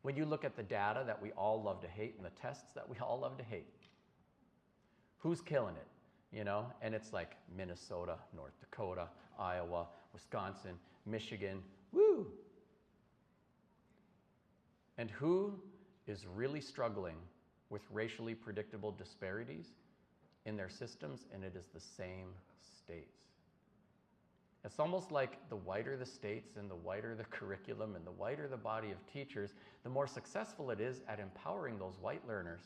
When you look at the data that we all love to hate and the tests that we all love to hate, who's killing it? You know, and it's like Minnesota, North Dakota, Iowa, Wisconsin, Michigan, woo! And who is really struggling with racially predictable disparities in their systems? And it is the same states. It's almost like the whiter the states and the whiter the curriculum and the whiter the body of teachers, the more successful it is at empowering those white learners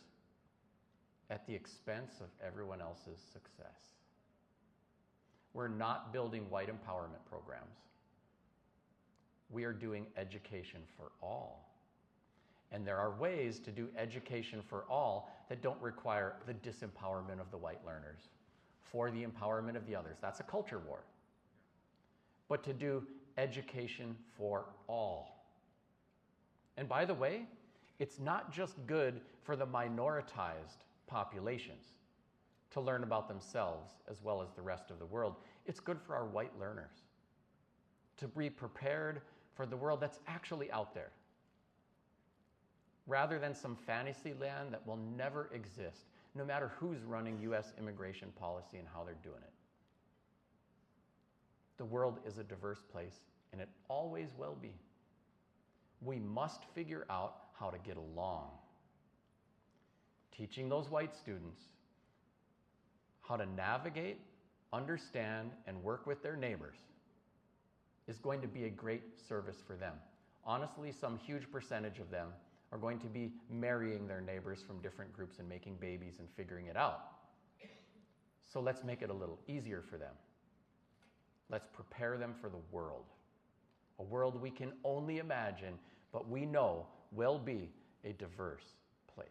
at the expense of everyone else's success. We're not building white empowerment programs. We are doing education for all. And there are ways to do education for all that don't require the disempowerment of the white learners for the empowerment of the others. That's a culture war. But to do education for all. And by the way, it's not just good for the minoritized populations to learn about themselves as well as the rest of the world. It's good for our white learners to be prepared for the world that's actually out there, rather than some fantasy land that will never exist, no matter who's running US immigration policy and how they're doing it. The world is a diverse place, and it always will be. We must figure out how to get along. Teaching those white students how to navigate, understand, and work with their neighbors is going to be a great service for them. Honestly, some huge percentage of them are going to be marrying their neighbors from different groups and making babies and figuring it out. So let's make it a little easier for them. Let's prepare them for the world. A world we can only imagine, but we know will be a diverse place.